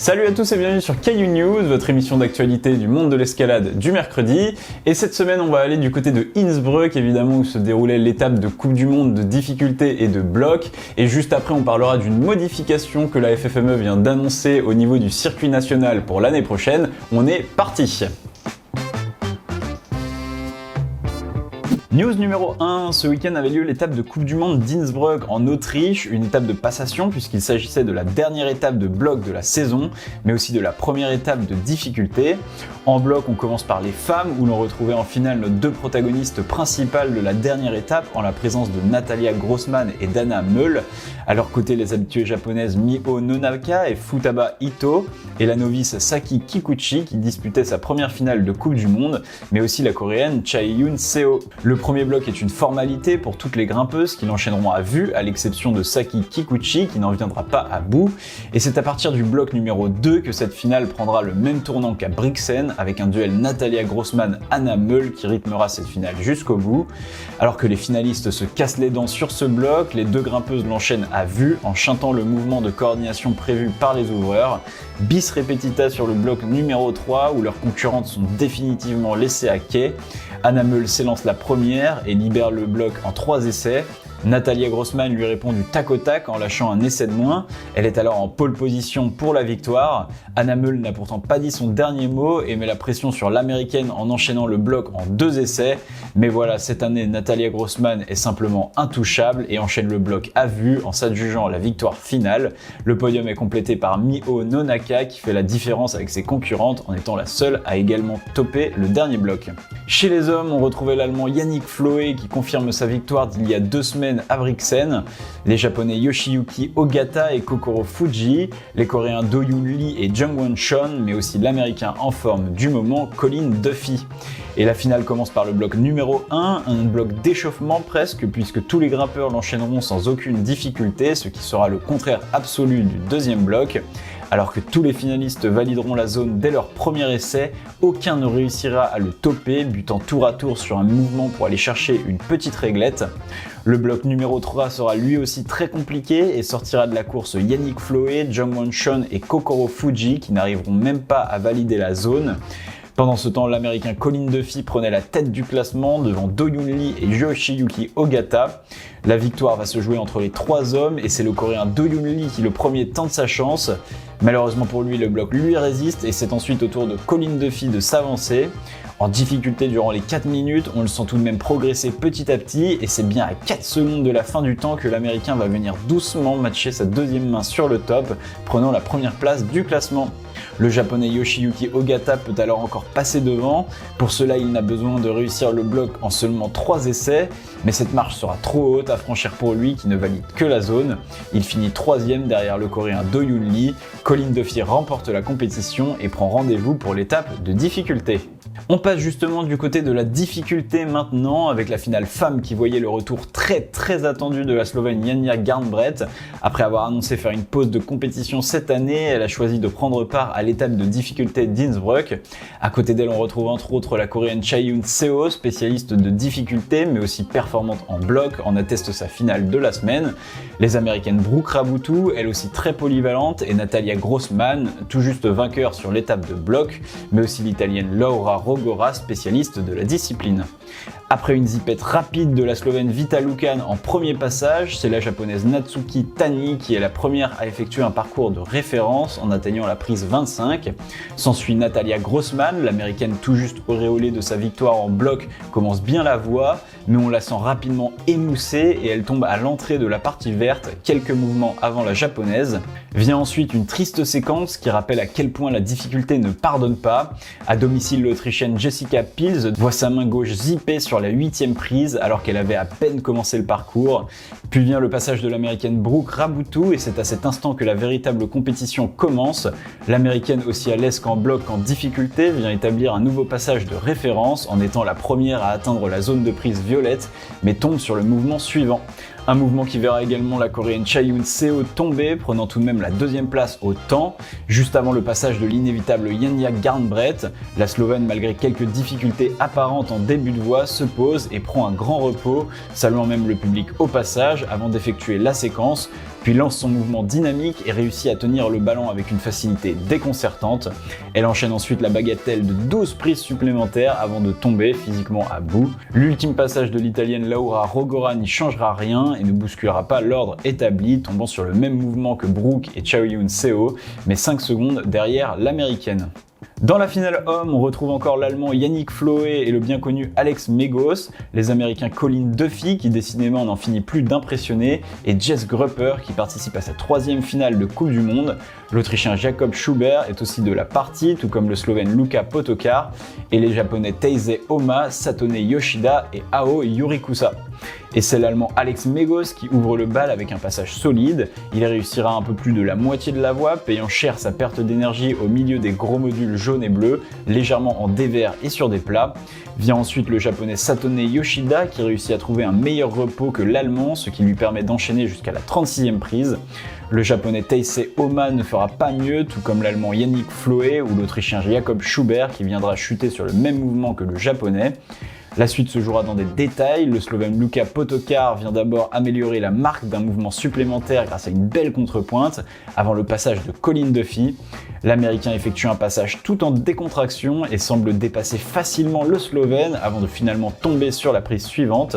Salut à tous et bienvenue sur Caillou News, votre émission d'actualité du monde de l'escalade du mercredi. Et cette semaine, on va aller du côté de Innsbruck, évidemment, où se déroulait l'étape de Coupe du Monde de difficulté et de bloc. Et juste après, on parlera d'une modification que la FFME vient d'annoncer au niveau du circuit national pour l'année prochaine. On est parti! News numéro 1, ce week-end avait lieu l'étape de Coupe du Monde d'Innsbruck en Autriche, une étape de passation puisqu'il s'agissait de la dernière étape de bloc de la saison, mais aussi de la première étape de difficulté. En bloc, on commence par les femmes où l'on retrouvait en finale nos deux protagonistes principales de la dernière étape en la présence de Natalia Grossmann et d'Anna Meul. À leur côté, les habituées japonaises Miho Nonaka et Futaba Ito et la novice Saki Kikuchi qui disputait sa première finale de Coupe du Monde, mais aussi la coréenne Chae-yoon Seo. Le premier bloc est une formalité pour toutes les grimpeuses qui l'enchaîneront à vue, à l'exception de Saki Kikuchi qui n'en viendra pas à bout. Et c'est à partir du bloc numéro 2 que cette finale prendra le même tournant qu'à Brixen, avec un duel Natalia Grossmann-Anna Meul qui rythmera cette finale jusqu'au bout. Alors que les finalistes se cassent les dents sur ce bloc, les deux grimpeuses l'enchaînent à vue en chantant le mouvement de coordination prévu par les ouvreurs. Bis repetita sur le bloc numéro 3 où leurs concurrentes sont définitivement laissées à quai. Anna Meul s'élance la première et libère le bloc en 3 essais. Natalia Grossmann lui répond du tac au tac en lâchant un essai de moins. Elle est alors en pole position pour la victoire. Anna Meul n'a pourtant pas dit son dernier mot et met la pression sur l'américaine en enchaînant le bloc en 2 essais. Mais voilà, cette année, Natalia Grossmann est simplement intouchable et enchaîne le bloc à vue en s'adjugeant la victoire finale. Le podium est complété par Miho Nonaka qui fait la différence avec ses concurrentes en étant la seule à également topper le dernier bloc. Chez les hommes, on retrouvait l'allemand Yannick Flohe qui confirme sa victoire d'il y a 2 semaines à Brixen, les japonais Yoshiyuki Ogata et Kokoro Fuji, les coréens Do Yoon Lee et Jung Won Chon, mais aussi l'américain en forme du moment Colin Duffy. Et la finale commence par le bloc numéro 1, un bloc d'échauffement presque, puisque tous les grimpeurs l'enchaîneront sans aucune difficulté, ce qui sera le contraire absolu du deuxième bloc. Alors que tous les finalistes valideront la zone dès leur premier essai, aucun ne réussira à le topper, butant tour à tour sur un mouvement pour aller chercher une petite réglette. Le bloc numéro 3 sera lui aussi très compliqué et sortira de la course Yannick Flohe, Jung Won Chon et Kokoro Fuji qui n'arriveront même pas à valider la zone. Pendant ce temps, l'américain Colin Duffy prenait la tête du classement devant Do Yoon Lee et Yoshiyuki Ogata. La victoire va se jouer entre les 3 hommes et c'est le coréen Do Yoon Lee qui le premier tente sa chance. Malheureusement pour lui, le bloc lui résiste et c'est ensuite au tour de Colin Duffy de s'avancer. En difficulté durant les 4 minutes, on le sent tout de même progresser petit à petit et c'est bien à 4 secondes de la fin du temps que l'américain va venir doucement matcher sa deuxième main sur le top, prenant la première place du classement. Le japonais Yoshiyuki Ogata peut alors encore passer devant. Pour cela, il n'a besoin de réussir le bloc en seulement 3 essais, mais cette marche sera trop haute à franchir pour lui qui ne valide que la zone. Il finit 3e derrière le coréen Do Yoon Lee. Colin Duffy remporte la compétition et prend rendez-vous pour l'étape de difficulté. On passe justement du côté de la difficulté maintenant avec la finale femme qui voyait le retour très attendu de la Slovène Janja Garnbret. Après avoir annoncé faire une pause de compétition cette année, elle a choisi de prendre part à l'étape de difficulté d'Innsbruck. À côté d'elle, on retrouve entre autres la coréenne Chae-yoon Seo, spécialiste de difficulté mais aussi performante en bloc, en atteste sa finale de la semaine. Les américaines Brooke Raboutou, elle aussi très polyvalente, et Natalia Grossmann, tout juste vainqueur sur l'étape de bloc, mais aussi l'italienne Laura Rogora, spécialiste de la discipline. Après une zipette rapide de la Slovène Vita Lukan en premier passage, c'est la japonaise Natsuki Tani qui est la première à effectuer un parcours de référence en atteignant la prise 25. S'ensuit Natalia Grossmann, l'américaine tout juste auréolée de sa victoire en bloc commence bien la voie, mais on la sent rapidement émoussée et elle tombe à l'entrée de la partie verte, quelques mouvements avant la japonaise. Vient ensuite une triste séquence qui rappelle à quel point la difficulté ne pardonne pas. À domicile, l'Autrichienne Jessica Pils voit sa main gauche zippée sur la 8e prise alors qu'elle avait à peine commencé le parcours. Puis vient le passage de l'américaine Brooke Raboutou et c'est à cet instant que la véritable compétition commence. L'américaine aussi à l'aise qu'en bloc en difficulté vient établir un nouveau passage de référence en étant la première à atteindre la zone de prise violette mais tombe sur le mouvement suivant. Un mouvement qui verra également la coréenne Chae-yoon Seo tomber, prenant tout de même la 2e place au temps. Juste avant le passage de l'inévitable Janja Garnbret, la Slovène, malgré quelques difficultés apparentes en début de voie, se pose et prend un grand repos, saluant même le public au passage avant d'effectuer la séquence. puis lance son mouvement dynamique et réussit à tenir le ballon avec une facilité déconcertante. Elle enchaîne ensuite la bagatelle de 12 prises supplémentaires avant de tomber physiquement à bout. L'ultime passage de l'italienne Laura Rogora n'y changera rien et ne bousculera pas l'ordre établi, tombant sur le même mouvement que Brooke et Chaoyun Seo, mais 5 secondes derrière l'américaine. Dans la finale homme, on retrouve encore l'allemand Yannick Flohe et le bien connu Alex Megos, les américains Colin Duffy qui décidément n'en finit plus d'impressionner et Jess Grupper qui participe à sa 3e finale de Coupe du Monde. L'autrichien Jakob Schubert est aussi de la partie, tout comme le slovène Luka Potokar et les japonais Teisei Oma, Satone Yoshida et Ao Yurikusa. Et c'est l'allemand Alex Megos qui ouvre le bal avec un passage solide. Il réussira un peu plus de la moitié de la voie, payant cher sa perte d'énergie au milieu des gros modules jaunes et bleus, légèrement en dévers et sur des plats. Vient ensuite le japonais Satone Yoshida qui réussit à trouver un meilleur repos que l'allemand, ce qui lui permet d'enchaîner jusqu'à la 36e prise. Le japonais Teisei Oma ne fera pas mieux, tout comme l'allemand Yannick Flohe ou l'autrichien Jakob Schubert qui viendra chuter sur le même mouvement que le japonais. La suite se jouera dans des détails. Le slovène Luka Potokar vient d'abord améliorer la marque d'un mouvement supplémentaire grâce à une belle contrepointe avant le passage de Colin Duffy. L'américain effectue un passage tout en décontraction et semble dépasser facilement le slovène avant de finalement tomber sur la prise suivante.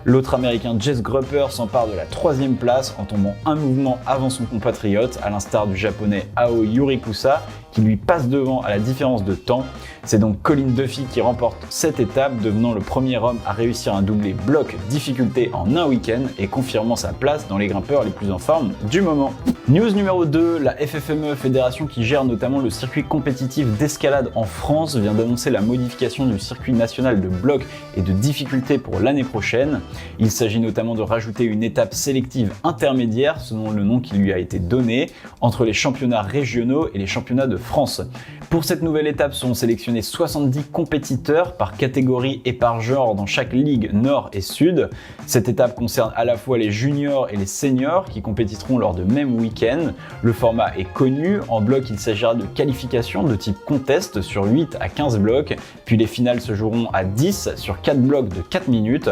L'autre américain Jess Grupper s'empare de la 3e place en tombant un mouvement avant son compatriote, à l'instar du japonais Ao Yurikusa qui lui passe devant à la différence de temps. C'est donc Colin Duffy qui remporte cette étape, devenant le premier homme à réussir un doublé bloc difficulté en un week-end et confirmant sa place dans les grimpeurs les plus en forme du moment. News numéro 2, la FFME, fédération qui gère notamment le circuit compétitif d'escalade en France, vient d'annoncer la modification du circuit national de bloc et de difficulté pour l'année prochaine. Il s'agit notamment de rajouter une étape sélective intermédiaire, selon le nom qui lui a été donné, entre les championnats régionaux et les championnats de France. Pour cette nouvelle étape seront sélectionnés 70 compétiteurs par catégorie et par genre dans chaque ligue nord et sud. Cette étape concerne à la fois les juniors et les seniors qui compétiteront lors de même week-end. Le format est connu. En bloc, il s'agira de qualifications de type contest sur 8 à 15 blocs, puis les finales se joueront à 10 sur 4 blocs de 4 minutes.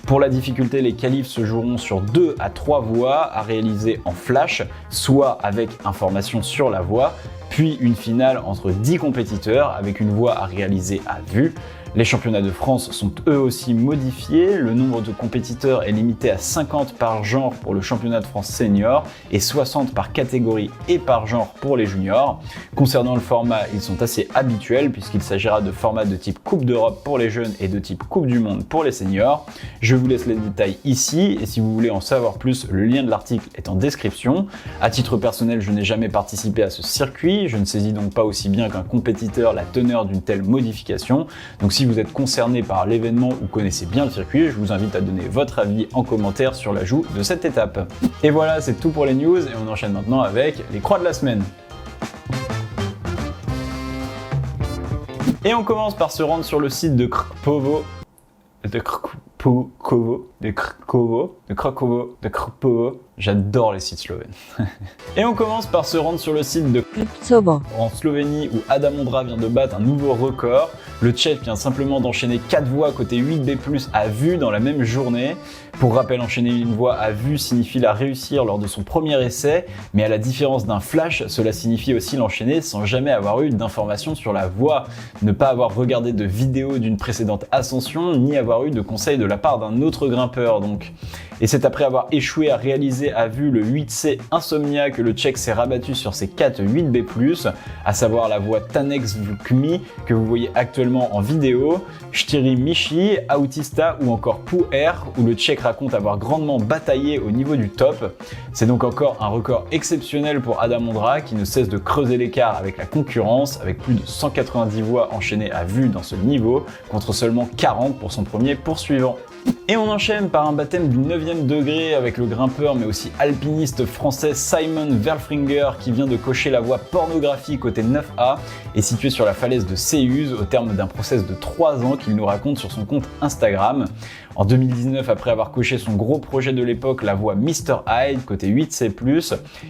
Pour la difficulté, les qualifs se joueront sur 2 à 3 voies à réaliser en flash, soit avec information sur la voie, puis une finale entre 10 compétiteurs avec une voie à réaliser à vue. Les championnats de France sont eux aussi modifiés. Le nombre de compétiteurs est limité à 50 par genre pour le championnat de France senior et 60 par catégorie et par genre pour les juniors. Concernant le format, ils sont assez habituels puisqu'il s'agira de formats de type Coupe d'Europe pour les jeunes et de type Coupe du Monde pour les seniors. Je vous laisse les détails ici et si vous voulez en savoir plus, le lien de l'article est en description. À titre personnel, je n'ai jamais participé à ce circuit. Je ne saisis donc pas aussi bien qu'un compétiteur la teneur d'une telle modification. Donc si vous êtes concerné par l'événement ou connaissez bien le circuit, je vous invite à donner votre avis en commentaire sur l'ajout de cette étape. Et voilà, c'est tout pour les news et on enchaîne maintenant avec les croix de la semaine. Et on commence par se rendre sur le site de Krakowo. J'adore les sites slovènes. Et on commence par se rendre sur le site de Krkovo en Slovénie où Adam Ondra vient de battre un nouveau record. Le Tchèque vient simplement d'enchaîner 4 voies côté 8B+, à vue dans la même journée. Pour rappel, enchaîner une voie à vue signifie la réussir lors de son premier essai, mais à la différence d'un flash, cela signifie aussi l'enchaîner sans jamais avoir eu d'informations sur la voie, ne pas avoir regardé de vidéo d'une précédente ascension, ni avoir eu de conseils de la part d'un autre grimpeur donc. Et c'est après avoir échoué à réaliser à vue le 8C Insomnia que le Tchèque s'est rabattu sur ses 4 8B+, à savoir la voie Tanex Vukmi que vous voyez actuellement en vidéo, Chtiri Michi, Autista ou encore Pou Air où le Tchèque raconte avoir grandement bataillé au niveau du top. C'est donc encore un record exceptionnel pour Adam Ondra qui ne cesse de creuser l'écart avec la concurrence, avec plus de 190 voies enchaînées à vue dans ce niveau, contre seulement 40 pour son premier poursuivant. Et on enchaîne par un baptême du 9e degré avec le grimpeur mais aussi alpiniste français Simon Verfringer qui vient de cocher la voie pornographie côté 9A et situé sur la falaise de Séuse au terme d'un process de 3 ans qu'il nous raconte sur son compte Instagram. En 2019, après avoir coché son gros projet de l'époque, la voie Mr Hyde côté 8C+,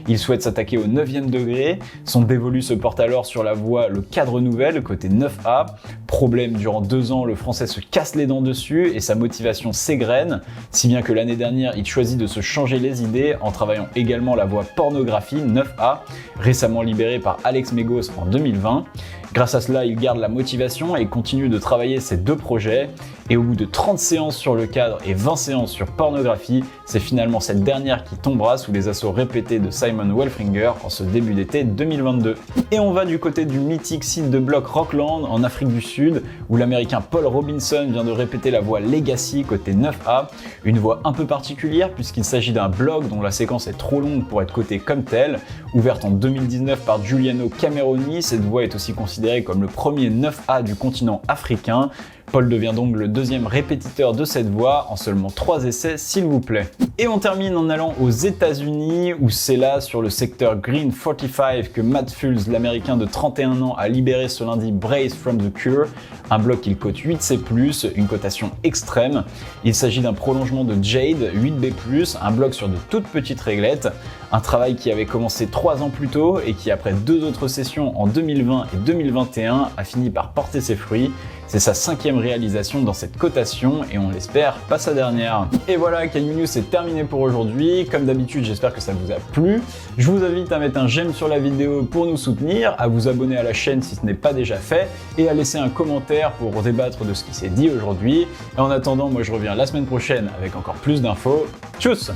il souhaite s'attaquer au 9e degré. Son dévolu se porte alors sur la voie Le Cadre Nouvelle côté 9A. Problème, durant 2 ans, le français se casse les dents dessus et sa motivation s'égrène, si bien que l'année dernière, il choisit de se changer les idées en travaillant également la voix pornographie 9A, récemment libérée par Alex Megos en 2020. Grâce à cela, il garde la motivation et continue de travailler ses 2 projets. Et au bout de 30 séances sur le cadre et 20 séances sur pornographie, c'est finalement cette dernière qui tombera sous les assauts répétés de Simon Wolfinger en ce début d'été 2022. Et on va du côté du mythique site de bloc Rockland en Afrique du Sud, où l'américain Paul Robinson vient de répéter la voix Legacy côté 9A, une voix un peu particulière puisqu'il s'agit d'un blog dont la séquence est trop longue pour être cotée comme telle. Ouverte en 2019 par Giuliano Cameroni, cette voix est aussi considérée comme le premier 9A du continent africain. Paul devient donc le 2e répétiteur de cette voix en seulement 3 essais s'il vous plaît. Et on termine en allant aux États-Unis où c'est là sur le secteur Green 45 que Matt Fultz, l'américain de 31 ans, a libéré ce lundi Brace from the Cure, un bloc qu'il cote 8C+, une cotation extrême. Il s'agit d'un prolongement de Jade 8B+, un bloc sur de toutes petites réglettes, un travail qui avait commencé 3 ans plus tôt et qui après 2 autres sessions en 2020 et 2021 a fini par porter ses fruits. C'est sa 5e réalisation dans cette cotation et on l'espère pas sa dernière. Et voilà, Can You News c'est terminé pour aujourd'hui. Comme d'habitude, j'espère que ça vous a plu. Je vous invite à mettre un j'aime sur la vidéo pour nous soutenir, à vous abonner à la chaîne si ce n'est pas déjà fait et à laisser un commentaire pour débattre de ce qui s'est dit aujourd'hui. Et en attendant, moi je reviens la semaine prochaine avec encore plus d'infos. Tchuss!